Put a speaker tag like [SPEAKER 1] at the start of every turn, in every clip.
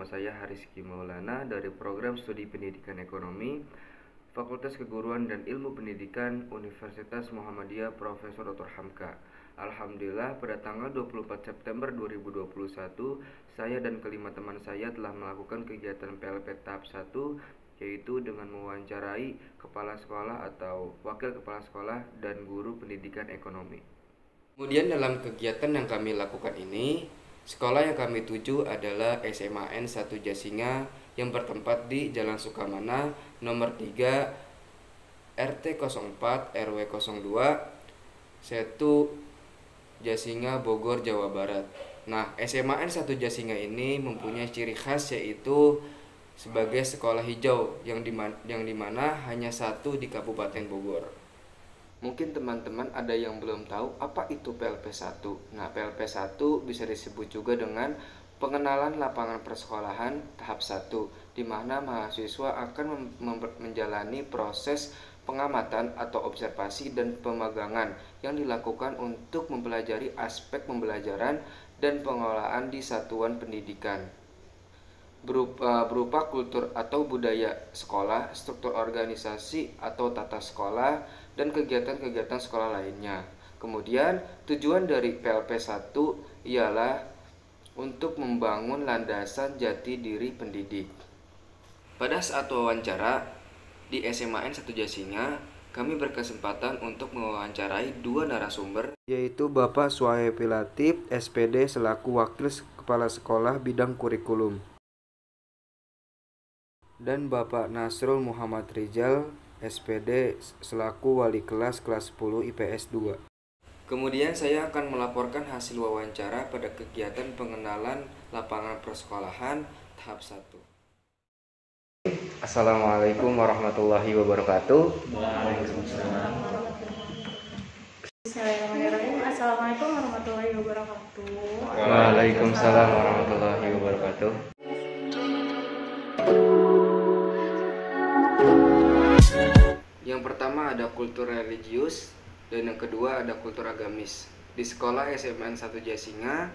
[SPEAKER 1] Nama saya Hariski Maulana dari Program Studi Pendidikan Ekonomi, Fakultas Keguruan dan Ilmu Pendidikan Universitas Muhammadiyah Profesor Dr. Hamka. Alhamdulillah pada tanggal 24 September 2021, saya dan kelima teman saya telah melakukan kegiatan PLP tahap 1, yaitu dengan mewawancarai kepala sekolah atau wakil kepala sekolah dan guru pendidikan ekonomi. Kemudian dalam kegiatan yang kami lakukan ini, sekolah yang kami tuju adalah SMAN 1 Jasinga yang bertempat di Jalan Sukamana nomor 3 RT 04 RW 02 Setu Jasinga Bogor Jawa Barat. Nah, SMAN 1 Jasinga ini mempunyai ciri khas yaitu sebagai sekolah hijau yang dimana hanya satu di Kabupaten Bogor. Mungkin teman-teman ada yang belum tahu apa itu PLP 1. Nah, PLP 1 bisa disebut juga dengan pengenalan lapangan persekolahan tahap 1, di mana mahasiswa akan menjalani proses pengamatan atau observasi dan pemagangan yang dilakukan untuk mempelajari aspek pembelajaran dan pengelolaan di satuan pendidikan. Berupa kultur atau budaya sekolah, struktur organisasi atau tata sekolah, dan kegiatan-kegiatan sekolah lainnya. Kemudian tujuan dari PLP 1 ialah untuk membangun landasan jati diri pendidik. Pada saat wawancara di SMAN 1 Jasinga, kami berkesempatan untuk mewawancarai dua narasumber, yaitu Bapak Suhaimi Latif, SPD selaku Wakil Kepala Sekolah Bidang Kurikulum, dan Bapak Nasrul Muhammad Rizal, SPD selaku Wali Kelas 10 IPS 2. Kemudian saya akan melaporkan hasil wawancara pada kegiatan pengenalan lapangan persekolahan tahap 1. Assalamualaikum warahmatullahi wabarakatuh.
[SPEAKER 2] Waalaikumsalam. Bismillahirrahmanirrahim. Assalamualaikum warahmatullahi wabarakatuh.
[SPEAKER 1] Waalaikumsalam warahmatullahi wabarakatuh. Yang pertama ada kultur religius dan yang kedua ada kultur agamis. Di sekolah SMAN 1 Jasinga,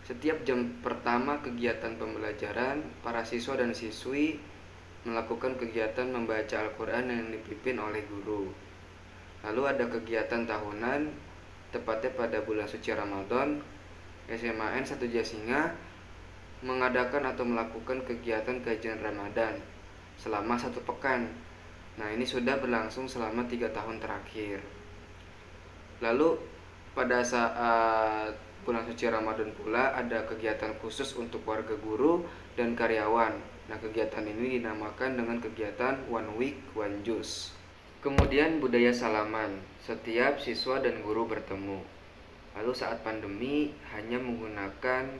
[SPEAKER 1] setiap jam pertama kegiatan pembelajaran, para siswa dan siswi melakukan kegiatan membaca Al-Quran yang dipimpin oleh guru. Lalu ada kegiatan tahunan, tepatnya pada bulan suci Ramadan, SMAN 1 Jasinga mengadakan atau melakukan kegiatan kajian Ramadan selama 1 pekan. Nah, ini sudah berlangsung selama 3 tahun terakhir. Lalu pada saat bulan suci Ramadan pula ada kegiatan khusus untuk warga guru dan karyawan. Nah, kegiatan ini dinamakan dengan kegiatan One Week One Juice. Kemudian budaya salaman, setiap siswa dan guru bertemu. Lalu saat pandemi hanya menggunakan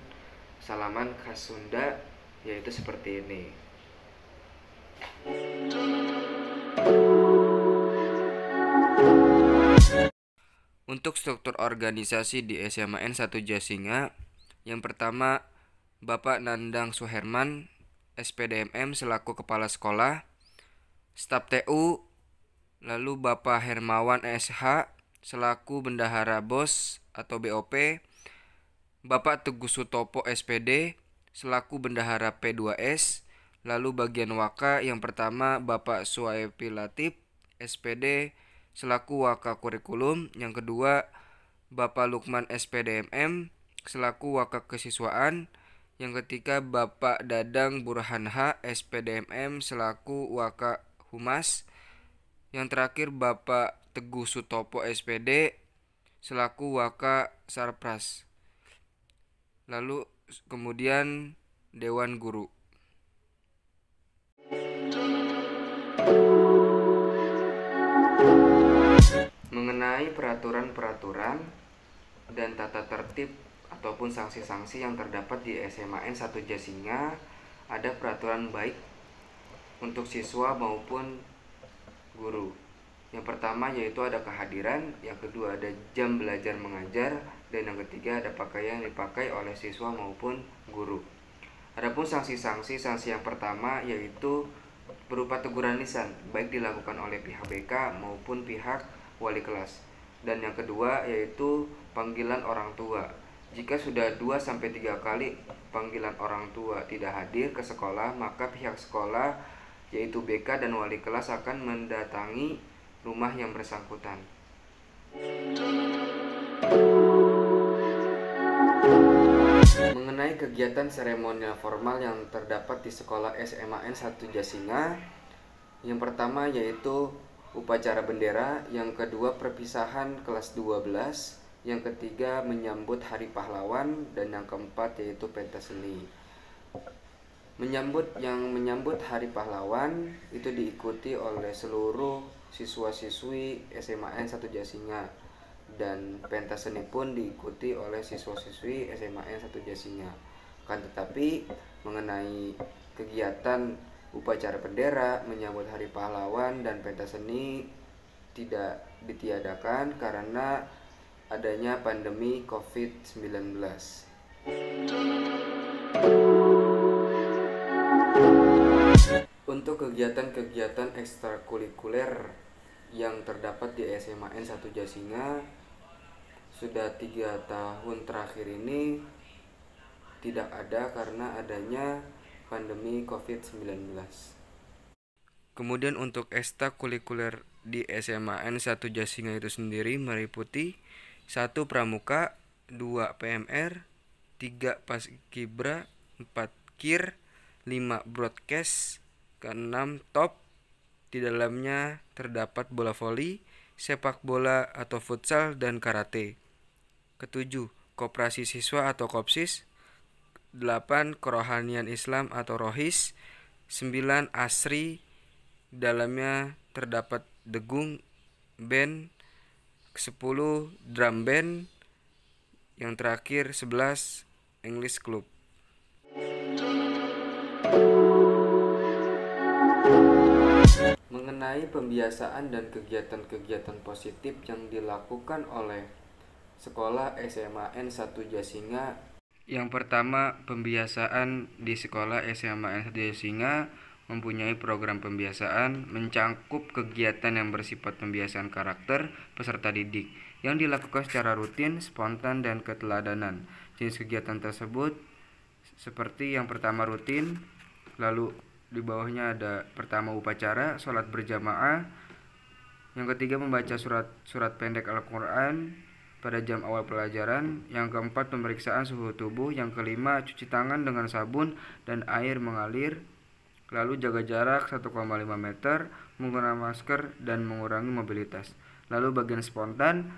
[SPEAKER 1] salaman khas Sunda, yaitu seperti ini. Untuk struktur organisasi di SMAN 1 Jasinga, yang pertama Bapak Nandang Suherman, SPDMM selaku Kepala Sekolah, Staf TU, lalu Bapak Hermawan SH selaku Bendahara BOS atau BOP, Bapak Teguh Sutopo SPD selaku Bendahara P2S, lalu bagian Waka yang pertama Bapak Suhaimi Latif, SPD selaku Waka Kurikulum, yang kedua Bapak Lukman SPDMM selaku Waka Kesiswaan, yang ketiga Bapak Dadang Burhanha SPDMM selaku Waka Humas, yang terakhir Bapak Teguh Sutopo SPD selaku Waka Sarpras. Lalu kemudian Dewan Guru. Mengenai peraturan-peraturan dan tata tertib ataupun sanksi-sanksi yang terdapat di SMAN 1 Jasinga, ada peraturan baik untuk siswa maupun guru. Yang pertama yaitu ada kehadiran, yang kedua ada jam belajar mengajar, dan yang ketiga ada pakaian yang dipakai oleh siswa maupun guru. Adapun sanksi yang pertama yaitu berupa teguran lisan, baik dilakukan oleh pihak BK maupun pihak wali kelas. Dan yang kedua yaitu panggilan orang tua. Jika sudah 2-3 kali panggilan orang tua tidak hadir ke sekolah, maka pihak sekolah yaitu BK dan wali kelas akan mendatangi rumah yang bersangkutan. Mengenai kegiatan seremonial formal yang terdapat di sekolah SMAN 1 Jasinga, yang pertama yaitu upacara bendera, yang kedua perpisahan kelas 12, yang ketiga menyambut Hari Pahlawan, dan yang keempat yaitu pentas seni. Menyambut Hari Pahlawan itu diikuti oleh seluruh siswa-siswi SMAN 1 Jasinga, dan pentas seni pun diikuti oleh siswa-siswi SMAN 1 Jasinga. Kan tetapi mengenai kegiatan upacara bendera, menyambut Hari Pahlawan, dan pentas seni tidak ditiadakan karena adanya pandemi COVID-19. Untuk kegiatan-kegiatan ekstrakurikuler yang terdapat di SMAN 1 Jasinga, sudah 3 tahun terakhir ini tidak ada karena adanya pandemi COVID-19. Kemudian untuk ekstrakurikuler di SMAN 1 Jasinga itu sendiri meliputi 1 Pramuka, 2 PMR, 3 Paskibra, 4 KIR, 5 Broadcast, ke-6 Top. Di dalamnya terdapat bola voli, sepak bola atau futsal, dan karate. Ke-7 Koperasi Siswa atau Kopsis, 8 Kerohanian Islam atau Rohis, 9 Asri, dalamnya terdapat Degung Band, 10 Drum Band, yang terakhir 11 English Club. Mengenai pembiasaan dan kegiatan-kegiatan positif yang dilakukan oleh sekolah SMAN 1 Jasinga. Yang pertama, pembiasaan di sekolah SMAN 1 Jasinga mempunyai program pembiasaan mencangkup kegiatan yang bersifat pembiasaan karakter peserta didik yang dilakukan secara rutin, spontan, dan keteladanan. Jenis kegiatan tersebut seperti yang pertama rutin, lalu di bawahnya ada pertama upacara, sholat berjamaah, yang ketiga membaca surat pendek Al-Quran pada jam awal pelajaran, yang keempat pemeriksaan suhu tubuh, yang kelima cuci tangan dengan sabun dan air mengalir, lalu jaga jarak 1,5 meter, menggunakan masker, dan mengurangi mobilitas. Lalu bagian spontan,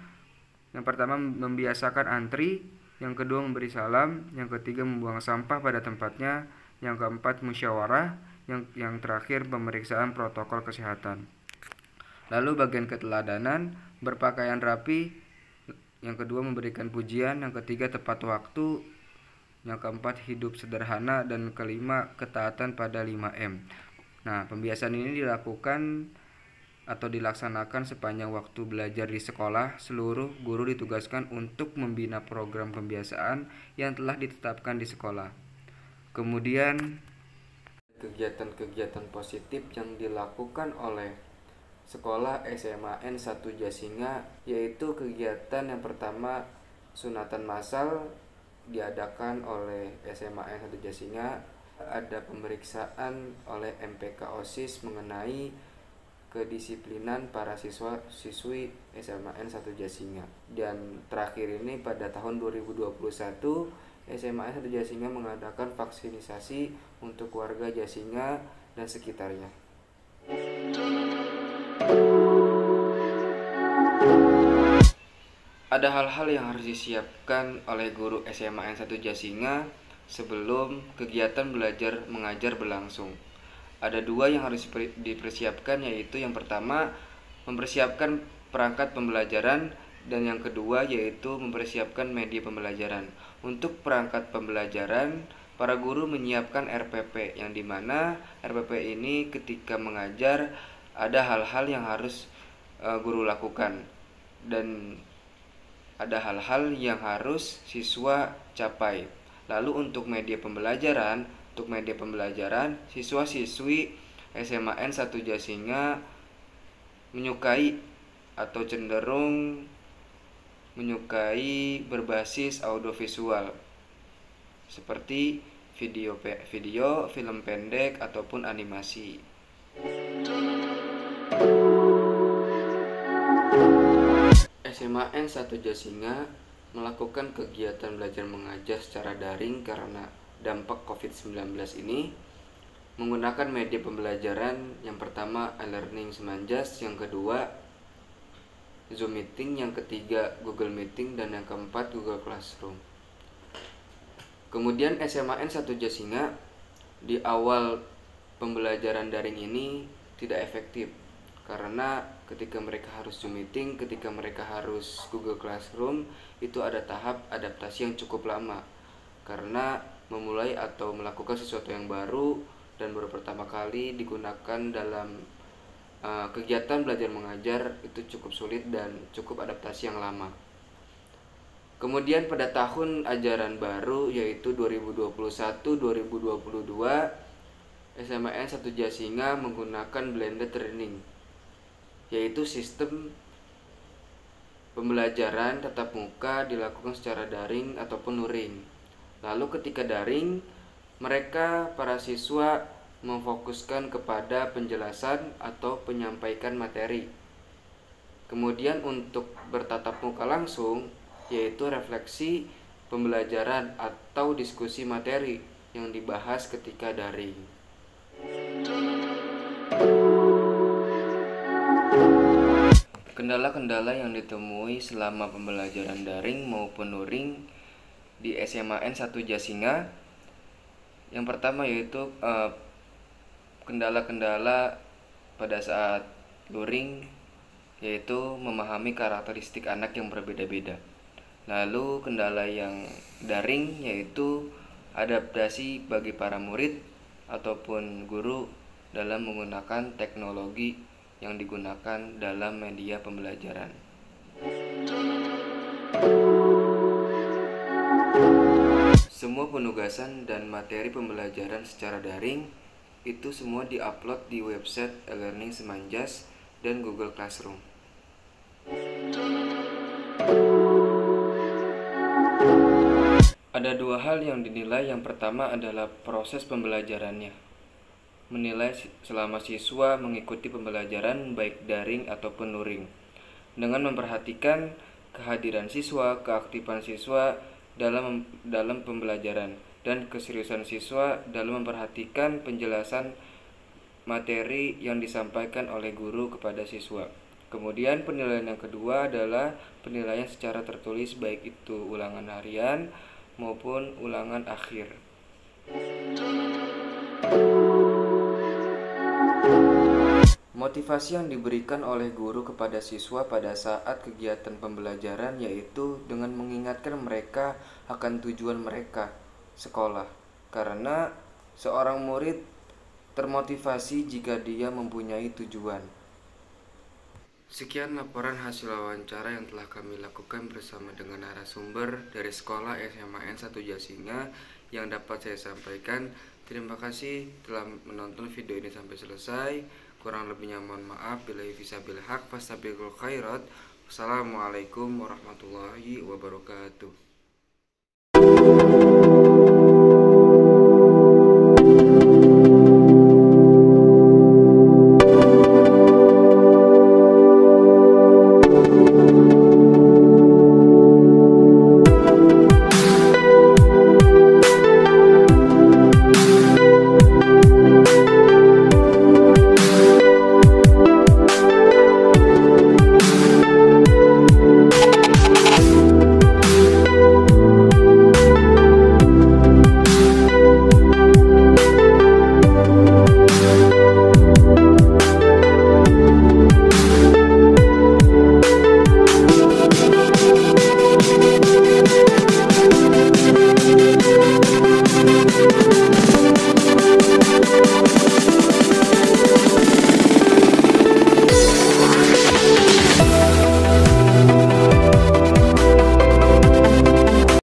[SPEAKER 1] yang pertama membiasakan antri, yang kedua memberi salam, yang ketiga membuang sampah pada tempatnya, yang keempat musyawarah, yang terakhir pemeriksaan protokol kesehatan. Lalu bagian keteladanan, berpakaian rapi, yang kedua memberikan pujian, yang ketiga tepat waktu, yang keempat hidup sederhana, dan kelima ketaatan pada 5M. Nah, pembiasaan ini dilakukan atau dilaksanakan sepanjang waktu belajar di sekolah. Seluruh guru ditugaskan untuk membina program pembiasaan yang telah ditetapkan di sekolah. Kemudian kegiatan-kegiatan positif yang dilakukan oleh sekolah SMAN 1 Jasinga, yaitu kegiatan yang pertama sunatan massal diadakan oleh SMAN 1 Jasinga. Ada pemeriksaan oleh MPK OSIS mengenai kedisiplinan para siswa-siswi SMAN 1 Jasinga. Dan terakhir ini pada tahun 2021 SMAN 1 Jasinga mengadakan vaksinasi untuk warga Jasinga dan sekitarnya. Ada hal-hal yang harus disiapkan oleh guru SMAN 1 Jasinga sebelum kegiatan belajar mengajar berlangsung. Ada 2 yang harus dipersiapkan, yaitu yang pertama mempersiapkan perangkat pembelajaran, dan yang kedua yaitu mempersiapkan media pembelajaran. Untuk perangkat pembelajaran, para guru menyiapkan RPP, yang dimana RPP ini ketika mengajar ada hal-hal yang harus guru lakukan, dan ada hal-hal yang harus siswa capai. Lalu untuk media pembelajaran, siswa-siswi SMAN 1 Jasinga menyukai atau cenderung menyukai berbasis audiovisual seperti video, film pendek ataupun animasi. SMAN 1 Jasinga melakukan kegiatan belajar mengajar secara daring karena dampak COVID-19 ini menggunakan media pembelajaran. Yang pertama e-learning Semanjas, yang kedua Zoom Meeting, yang ketiga Google Meeting, dan yang keempat Google Classroom. Kemudian SMAN 1 Jasinga di awal pembelajaran daring ini tidak efektif karena ketika mereka harus Zoom Meeting, ketika mereka harus Google Classroom, itu ada tahap adaptasi yang cukup lama karena memulai atau melakukan sesuatu yang baru dan baru pertama kali digunakan dalam kegiatan belajar mengajar, itu cukup sulit dan cukup adaptasi yang lama. Kemudian pada tahun ajaran baru yaitu 2021-2022, SMAN 1 Jasinga menggunakan blended learning, yaitu sistem pembelajaran tatap muka dilakukan secara daring ataupun luring. Lalu ketika daring, mereka para siswa memfokuskan kepada penjelasan atau penyampaikan materi. Kemudian untuk bertatap muka langsung, yaitu refleksi pembelajaran atau diskusi materi yang dibahas ketika daring. Kendala-kendala yang ditemui selama pembelajaran daring maupun luring di SMAN 1 Jasinga, yang pertama yaitu kendala-kendala pada saat luring, yaitu memahami karakteristik anak yang berbeda-beda. Lalu kendala yang daring yaitu adaptasi bagi para murid ataupun guru dalam menggunakan teknologi yang digunakan dalam media pembelajaran. Semua penugasan dan materi pembelajaran secara daring itu semua diupload di website e-learning Semanjas dan Google Classroom. Ada dua hal yang dinilai. Yang pertama adalah proses pembelajarannya. Menilai selama siswa mengikuti pembelajaran baik daring ataupun luring, dengan memperhatikan kehadiran siswa, keaktifan siswa dalam pembelajaran, dan keseriusan siswa dalam memperhatikan penjelasan materi yang disampaikan oleh guru kepada siswa. Kemudian penilaian yang kedua adalah penilaian secara tertulis, baik itu ulangan harian maupun ulangan akhir. Motivasi yang diberikan oleh guru kepada siswa pada saat kegiatan pembelajaran yaitu dengan mengingatkan mereka akan tujuan mereka sekolah, karena seorang murid termotivasi jika dia mempunyai tujuan. Sekian laporan hasil wawancara yang telah kami lakukan bersama dengan narasumber dari sekolah SMAN 1 Jasinga yang dapat saya sampaikan. Terima kasih telah menonton video ini sampai selesai. Kurang lebihnya mohon maaf. Billahi fisabilil haq fastabiqul khairat. Wassalamualaikum warahmatullahi wabarakatuh.